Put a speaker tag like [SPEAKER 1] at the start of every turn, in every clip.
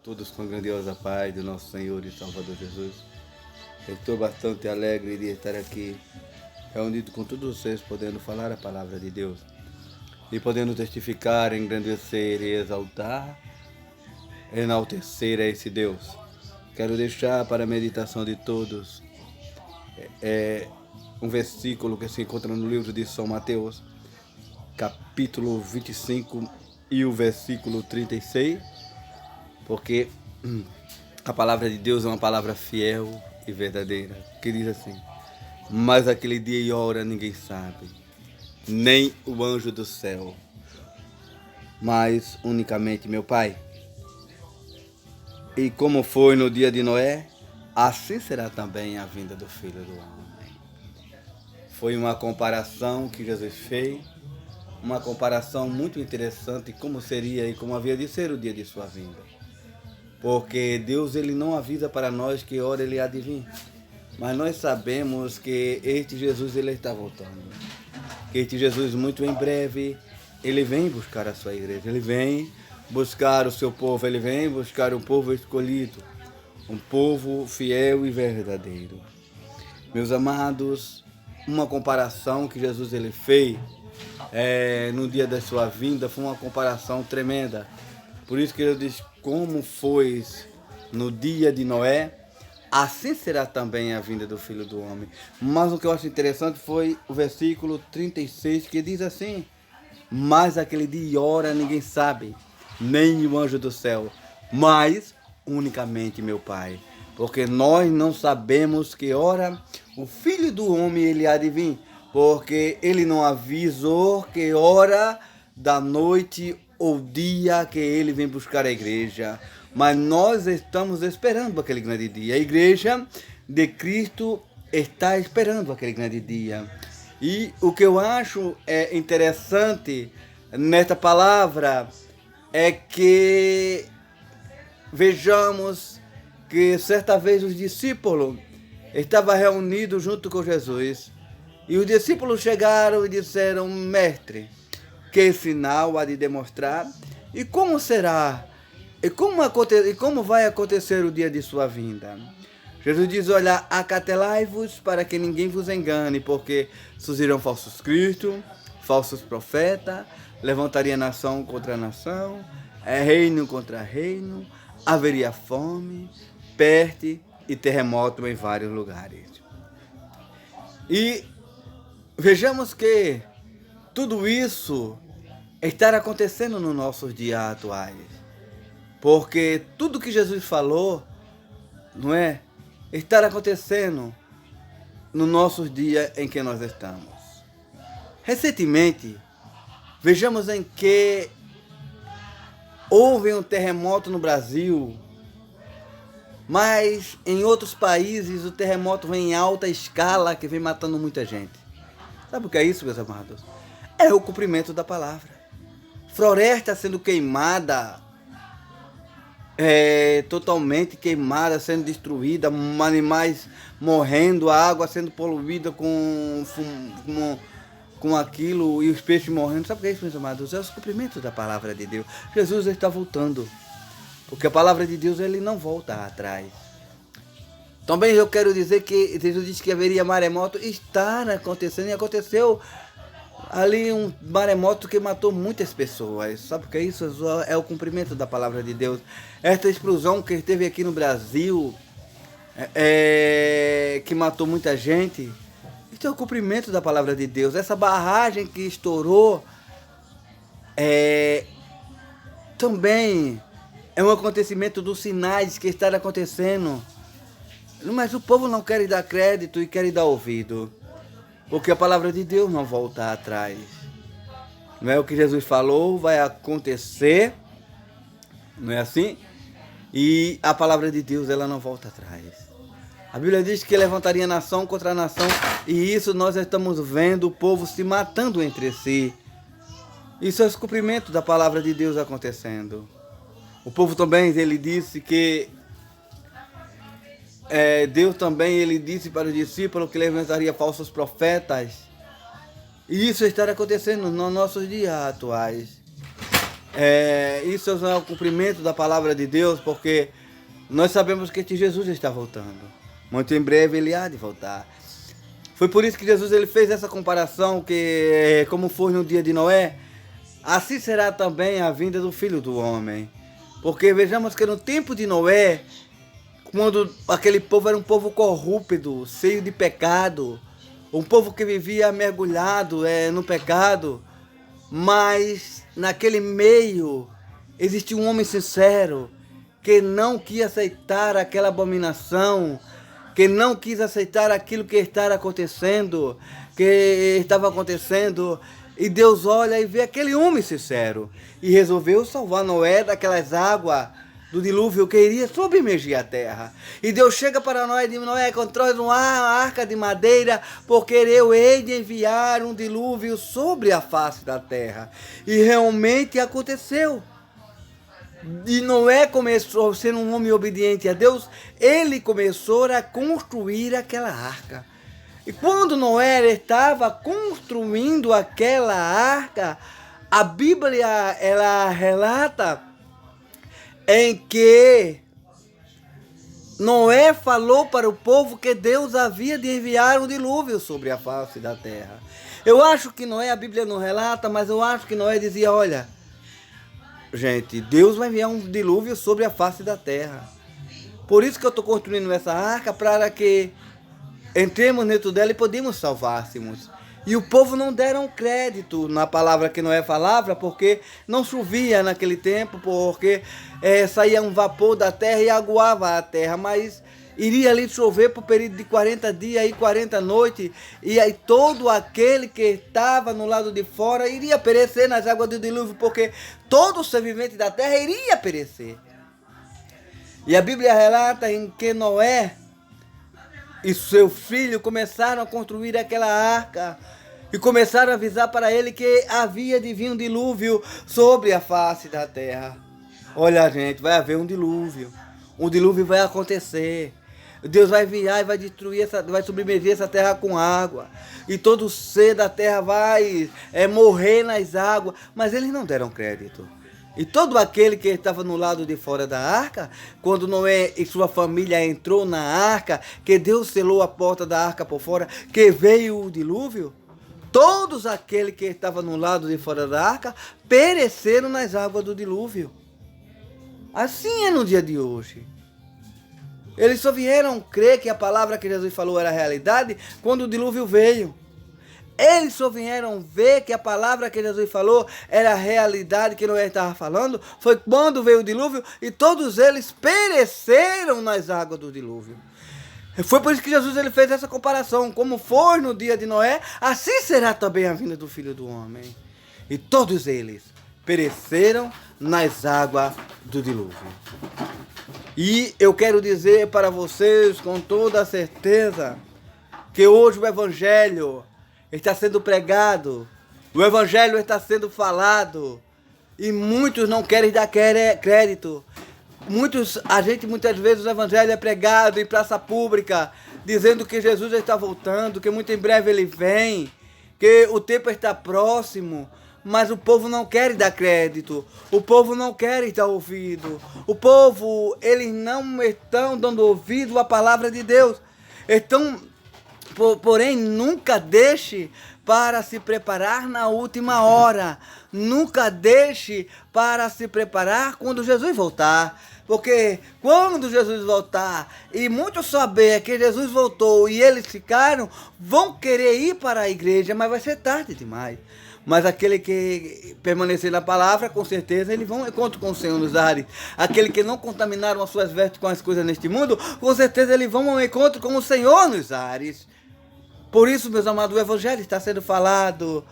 [SPEAKER 1] Todos com a grandiosa paz do nosso Senhor e Salvador Jesus. Eu estou bastante alegre de estar aqui, reunido com todos vocês, podendo falar a palavra de Deus e podendo testificar, engrandecer e exaltar, enaltecer a esse Deus. Quero deixar para a meditação de todos um versículo que se encontra no livro de São Mateus, capítulo 25 e o versículo 36, porque a palavra de Deus é uma palavra fiel e verdadeira, que diz assim: mas aquele dia e hora ninguém sabe, nem o anjo do céu, mas unicamente meu Pai. E como foi no dia de Noé, assim será também a vinda do Filho do Homem. Foi uma comparação que Jesus fez, uma comparação muito interessante, como seria e como havia de ser o dia de sua vinda. Porque Deus ele não avisa para nós que hora ele há de vir. Mas nós sabemos que este Jesus ele está voltando. Que este Jesus muito em breve, ele vem buscar a sua igreja. Ele vem buscar o seu povo. Ele vem buscar um povo escolhido. Um povo fiel e verdadeiro. Meus amados, uma comparação que Jesus ele fez no dia da sua vinda foi uma comparação tremenda. Por isso que ele diz: como foi no dia de Noé, assim será também a vinda do Filho do Homem. Mas o que eu acho interessante foi o versículo 36, que diz assim: mas aquele dia e hora ninguém sabe, nem o anjo do céu, mas unicamente meu Pai. Porque nós não sabemos que hora o Filho do Homem ele há de vir, porque ele não avisou que hora da noite ou dia que ele vem buscar a igreja. Mas nós estamos esperando aquele grande dia. A igreja de Cristo está esperando aquele grande dia. E o que eu acho interessante nesta palavra é que vejamos que certa vez os discípulos estavam reunidos junto com Jesus. E os discípulos chegaram e disseram: mestre, que sinal há de demonstrar? E como será? E como vai acontecer o dia de sua vinda? Jesus diz: olha, acatelai-vos para que ninguém vos engane, porque surgirão falsos cristos, falsos profetas, levantaria nação contra nação, reino contra reino, haveria fome, peste e terremoto em vários lugares. E vejamos que tudo isso está acontecendo nos nossos dias atuais. Porque tudo que Jesus falou, não é? Está acontecendo nos nossos dias em que nós estamos. Recentemente, vejamos em que houve um terremoto no Brasil, mas em outros países o terremoto vem em alta escala, que vem matando muita gente. Sabe o que é isso, meus amados? É o cumprimento da palavra. Floresta sendo queimada, totalmente queimada, sendo destruída, animais morrendo, a água sendo poluída com aquilo e os peixes morrendo. Sabe o que é isso, meus amados? É o cumprimento da palavra de Deus. Jesus está voltando, porque a palavra de Deus ele não volta atrás. Também eu quero dizer que Jesus disse que haveria maremoto, está acontecendo e aconteceu ali um maremoto que matou muitas pessoas. Sabe o que é isso? É o cumprimento da palavra de Deus. Esta explosão que teve aqui no Brasil, que matou muita gente, isso é o cumprimento da palavra de Deus. Essa barragem que estourou também é um acontecimento dos sinais que está acontecendo. Mas o povo não quer dar crédito e quer dar ouvido. Porque a palavra de Deus não volta atrás. Não é o que Jesus falou, vai acontecer. Não é assim? E a palavra de Deus, ela não volta atrás. A Bíblia diz que levantaria nação contra nação. E isso nós estamos vendo o povo se matando entre si. Isso é o cumprimento da palavra de Deus acontecendo. O povo também, ele disse que Deus também ele disse para os discípulos que levantaria falsos profetas. E isso está acontecendo nos nossos dias atuais. Isso é o cumprimento da palavra de Deus, porque nós sabemos que Jesus está voltando. Muito em breve ele há de voltar. Foi por isso que Jesus ele fez essa comparação, que como foi no dia de Noé, assim será também a vinda do Filho do Homem. Porque vejamos que no tempo de Noé, quando aquele povo era um povo corrupto, cheio de pecado, um povo que vivia mergulhado no pecado, mas naquele meio existia um homem sincero que não quis aceitar aquela abominação, que não quis aceitar aquilo que estava acontecendo, e Deus olha e vê aquele homem sincero e resolveu salvar Noé daquelas águas do dilúvio que iria submergir a terra. E Deus chega para Noé e diz: Noé, constrói uma arca de madeira, porque eu hei de enviar um dilúvio sobre a face da terra. E realmente aconteceu. E Noé começou, sendo um homem obediente a Deus, ele começou a construir aquela arca. E quando Noé estava construindo aquela arca, a Bíblia ela relata em que Noé falou para o povo que Deus havia de enviar um dilúvio sobre a face da terra. Eu acho que Noé, a Bíblia não relata, mas eu acho que Noé dizia: olha, gente, Deus vai enviar um dilúvio sobre a face da terra. Por isso que eu estou construindo essa arca, para que entremos dentro dela e podemos salvássemos. E o povo não deram crédito na palavra que Noé falava, porque não chovia naquele tempo, porque saía um vapor da terra e aguava a terra, mas iria ali chover por período de 40 dias e 40 noites, e aí todo aquele que estava no lado de fora iria perecer nas águas do dilúvio, porque todo o ser vivente da terra iria perecer. E a Bíblia relata em que Noé e seu filho começaram a construir aquela arca e começaram a avisar para ele que havia de vir um dilúvio sobre a face da terra. Olha, gente, vai haver um dilúvio vai acontecer. Deus vai enviar e vai destruir, vai submergir essa terra com água. E todo ser da terra vai morrer nas águas. Mas eles não deram crédito. E todo aquele que estava no lado de fora da arca, quando Noé e sua família entrou na arca, que Deus selou a porta da arca por fora, que veio o dilúvio, todos aqueles que estavam no lado de fora da arca pereceram nas águas do dilúvio. Assim é no dia de hoje. Eles só vieram crer que a palavra que Jesus falou era realidade quando o dilúvio veio. Eles só vieram ver que a palavra que Jesus falou era a realidade que Noé estava falando. Foi quando veio o dilúvio e todos eles pereceram nas águas do dilúvio. Foi por isso que Jesus ele fez essa comparação. Como foi no dia de Noé, assim será também a vinda do Filho do Homem. E todos eles pereceram nas águas do dilúvio. E eu quero dizer para vocês com toda a certeza que hoje o Evangelho está sendo pregado, o Evangelho está sendo falado e muitos não querem dar crédito. Muitas vezes o Evangelho é pregado em praça pública, dizendo que Jesus está voltando, que muito em breve ele vem, que o tempo está próximo, mas o povo não quer dar crédito, o povo não quer dar ouvido, o povo, eles não estão dando ouvido à palavra de Deus. Porém, nunca deixe para se preparar na última hora. Nunca deixe para se preparar quando Jesus voltar. Porque quando Jesus voltar e muitos saber que Jesus voltou e eles ficaram, vão querer ir para a igreja, mas vai ser tarde demais. Mas aquele que permanecer na palavra, com certeza, eles vão ao encontro com o Senhor nos ares. Aquele que não contaminaram as suas vestes com as coisas neste mundo, com certeza eles vão ao encontro com o Senhor nos ares. Por isso, meus amados, o Evangelho está sendo falado,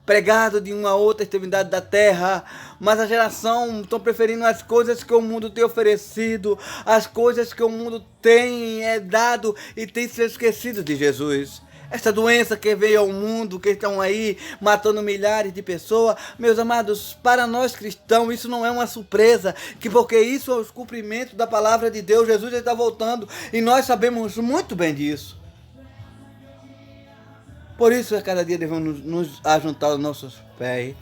[SPEAKER 1] pregado de uma outra extremidade da terra, mas a geração está preferindo as coisas que o mundo tem oferecido, as coisas que o mundo tem dado e tem se esquecido de Jesus. Essa doença que veio ao mundo, que estão aí matando milhares de pessoas, meus amados, para nós cristãos isso não é uma surpresa, porque isso é o cumprimento da palavra de Deus. Jesus está voltando e nós sabemos muito bem disso. Por isso, a cada dia devemos nos ajuntar aos nossos pés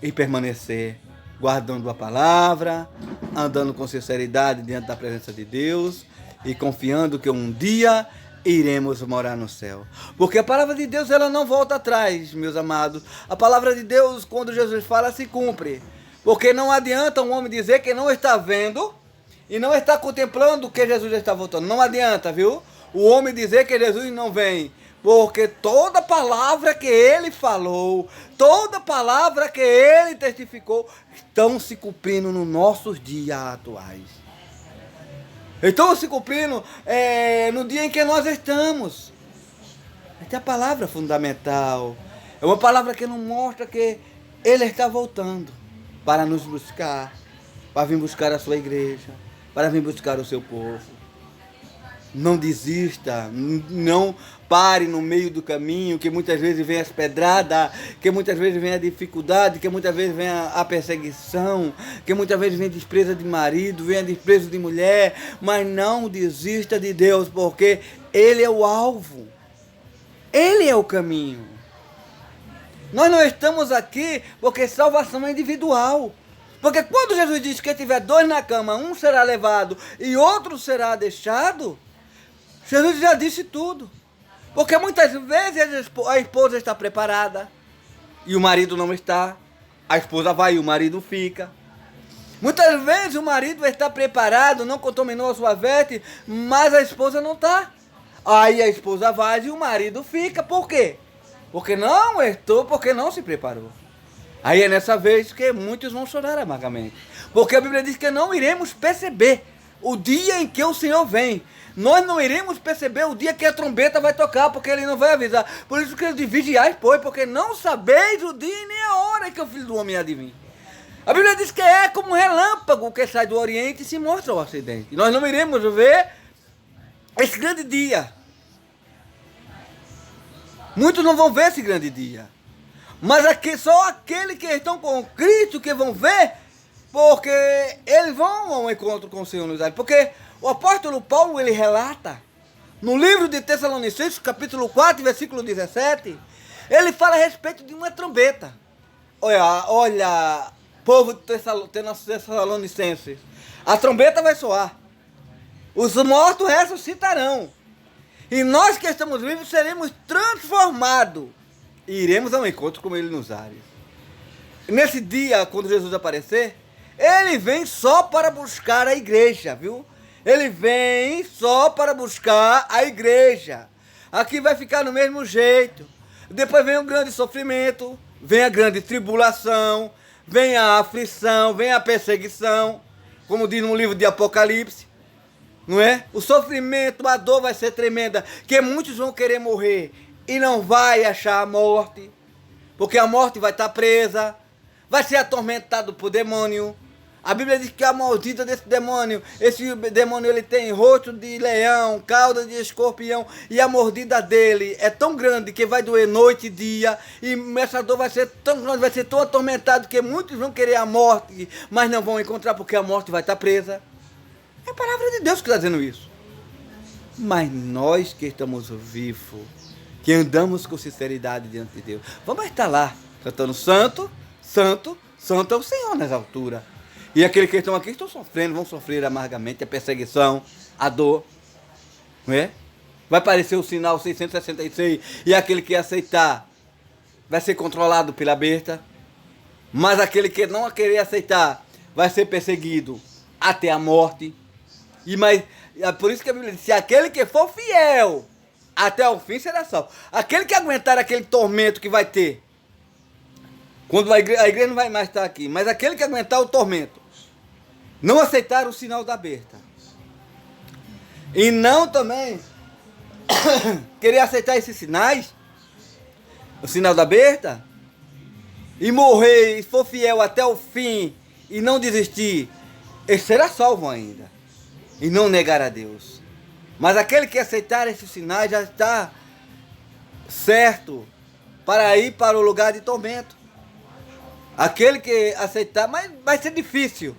[SPEAKER 1] e permanecer, guardando a palavra, andando com sinceridade diante da presença de Deus e confiando que um dia iremos morar no céu. Porque a palavra de Deus, ela não volta atrás, meus amados. A palavra de Deus, quando Jesus fala, se cumpre. Porque não adianta um homem dizer que não está vendo e não está contemplando que Jesus está voltando. Não adianta, viu? O homem dizer que Jesus não vem. Porque toda palavra que ele falou, toda palavra que ele testificou, estão se cumprindo nos nossos dias atuais. Estão se cumprindo no dia em que nós estamos. Esta é a palavra fundamental. É uma palavra que nos mostra que ele está voltando para nos buscar, para vir buscar a sua igreja, para vir buscar o seu povo. Não desista, não pare no meio do caminho, que muitas vezes vem as pedradas, que muitas vezes vem a dificuldade, que muitas vezes vem a perseguição, que muitas vezes vem a despreza de marido, vem a despreza de mulher, mas não desista de Deus, porque Ele é o alvo, Ele é o caminho. Nós não estamos aqui porque salvação é individual. Porque quando Jesus diz que tiver dois na cama, um será levado e outro será deixado, Jesus já disse tudo. Porque muitas vezes a esposa está preparada e o marido não está. A esposa vai e o marido fica. Muitas vezes o marido está preparado, não contaminou a sua veste, mas a esposa não está. Aí a esposa vai e o marido fica. Por quê? Porque não se preparou. Aí é nessa vez que muitos vão chorar amargamente. Porque a Bíblia diz que não iremos perceber o dia em que o Senhor vem. Nós não iremos perceber o dia que a trombeta vai tocar, porque Ele não vai avisar. Por isso que ele diz, vigiai, pois, porque não sabeis o dia e nem a hora que o Filho do Homem há de vir. A Bíblia diz que é como um relâmpago que sai do Oriente e se mostra ao Ocidente. Nós não iremos ver esse grande dia. Muitos não vão ver esse grande dia. Mas aqui, só aqueles que estão com Cristo que vão ver, porque eles vão ao encontro com o Senhor nos ares. Porque o apóstolo Paulo, ele relata, no livro de Tessalonicenses, capítulo 4, versículo 17, ele fala a respeito de uma trombeta. Olha, povo de Tessalonicenses, a trombeta vai soar, os mortos ressuscitarão, e nós que estamos vivos seremos transformados, e iremos ao encontro com Ele nos ares. Nesse dia, quando Jesus aparecer, Ele vem só para buscar a igreja, viu? Ele vem só para buscar a igreja. Aqui vai ficar no mesmo jeito. Depois vem o grande sofrimento, vem a grande tribulação, vem a aflição, vem a perseguição, como diz no livro de Apocalipse, não é? O sofrimento, a dor vai ser tremenda, que muitos vão querer morrer e não vai achar a morte, porque a morte vai estar presa, vai ser atormentado por demônio. A Bíblia diz que a mordida desse demônio, esse demônio ele tem rosto de leão, cauda de escorpião, e a mordida dele é tão grande que vai doer noite e dia, e essa dor vai ser tão grande, vai ser tão atormentado que muitos vão querer a morte, mas não vão encontrar porque a morte vai estar presa. É a palavra de Deus que está dizendo isso. Mas nós que estamos vivos, que andamos com sinceridade diante de Deus, vamos estar lá, cantando santo, santo, santo é o Senhor nas alturas. E aqueles que estão aqui estão sofrendo, vão sofrer amargamente a perseguição, a dor, não é? Vai aparecer o sinal 666 e aquele que aceitar vai ser controlado pela besta, mas aquele que não querer aceitar vai ser perseguido até a morte. É por isso que a Bíblia diz, se aquele que for fiel até o fim será salvo. Aquele que aguentar aquele tormento que vai ter, quando a igreja não vai mais estar aqui, mas aquele que aguentar o tormento, não aceitar o sinal da besta, e não também querer aceitar esses sinais, o sinal da besta, e morrer e for fiel até o fim e não desistir, ele será salvo ainda e não negar a Deus. Mas aquele que aceitar esses sinais já está certo para ir para o lugar de tormento. Aquele que aceitar, mas vai ser difícil,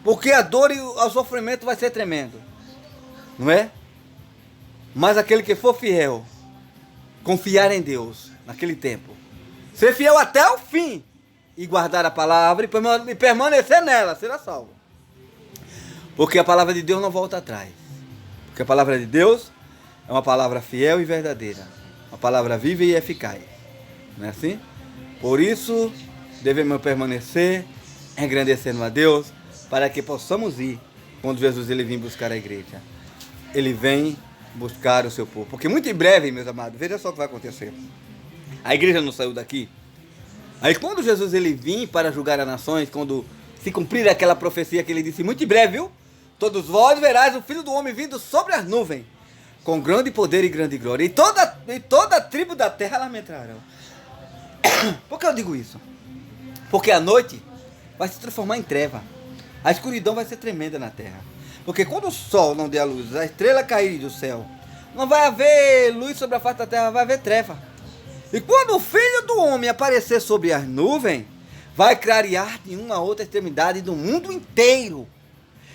[SPEAKER 1] porque a dor e o sofrimento vai ser tremendo, não é? Mas aquele que for fiel, confiar em Deus naquele tempo, ser fiel até o fim e guardar a palavra e permanecer nela, será salvo. Porque a palavra de Deus não volta atrás. Porque a palavra de Deus é uma palavra fiel e verdadeira. Uma palavra viva e eficaz. Não é assim? Por isso, devemos permanecer, engrandecendo a Deus, para que possamos ir quando Jesus ele vir buscar a igreja. Ele vem buscar o seu povo. Porque muito em breve, meus amados, veja só o que vai acontecer. A igreja não saiu daqui. Aí quando Jesus ele vir para julgar as nações, quando se cumprir aquela profecia que ele disse, muito em breve, viu? Todos vós verás o Filho do Homem vindo sobre as nuvens, com grande poder e grande glória. E toda a tribo da terra lamentarão. Por que eu digo isso? Porque a noite vai se transformar em treva. A escuridão vai ser tremenda na terra. Porque quando o sol não der a luz, a estrela cair do céu, não vai haver luz sobre a face da terra, vai haver treva. E quando o Filho do Homem aparecer sobre as nuvens, vai clarear de uma a outra extremidade do mundo inteiro.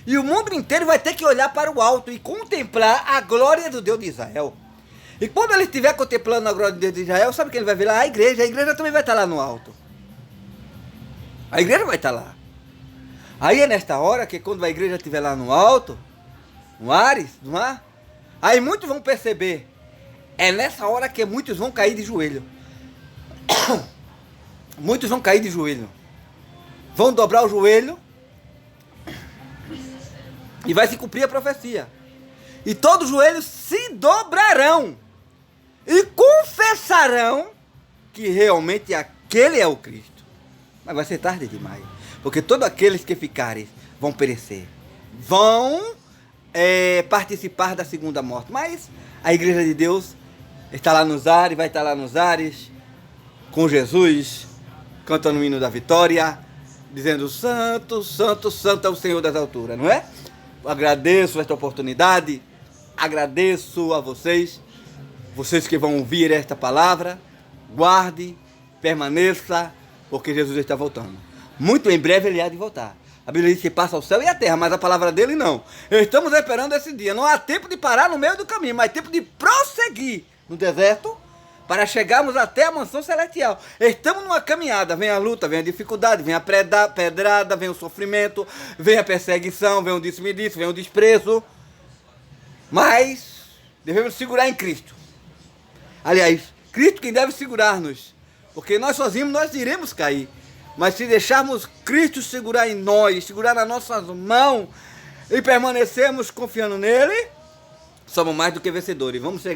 [SPEAKER 1] E o mundo inteiro vai ter que olhar para o alto e contemplar a glória do Deus de Israel. E quando ele estiver contemplando a glória do Deus de Israel, sabe o que ele vai ver lá? A igreja também vai estar lá no alto. A igreja vai estar lá. Aí é nesta hora que quando a igreja estiver lá no alto, no Ares, no ar, aí muitos vão perceber. É nessa hora que muitos vão cair de joelho. Muitos vão cair de joelho. Vão dobrar o joelho. E vai se cumprir a profecia. E todos os joelhos se dobrarão. E confessarão que realmente aquele é o Cristo. Mas vai ser tarde demais. Porque todos aqueles que ficarem vão perecer. Vão participar da segunda morte. Mas a igreja de Deus está lá nos ares, vai estar lá nos ares, com Jesus, cantando o hino da vitória, dizendo, Santo, Santo, Santo é o Senhor das alturas, não é? Agradeço esta oportunidade, agradeço a vocês que vão ouvir esta palavra, guarde, permaneça, porque Jesus está voltando. Muito em breve ele há de voltar. A Bíblia diz que passa o céu e a terra, mas a palavra dele não. Estamos esperando esse dia. Não há tempo de parar no meio do caminho, mas tempo de prosseguir no deserto para chegarmos até a mansão celestial. Estamos numa caminhada. Vem a luta, vem a dificuldade, vem a pedrada, vem o sofrimento, vem a perseguição, vem o disse-me-disse, vem o desprezo. Mas devemos segurar em Cristo. Aliás, Cristo quem deve segurar-nos. Porque nós sozinhos nós iremos cair. Mas se deixarmos Cristo segurar em nós, segurar nas nossas mãos e permanecermos confiando nele, somos mais do que vencedores. Vamos chegar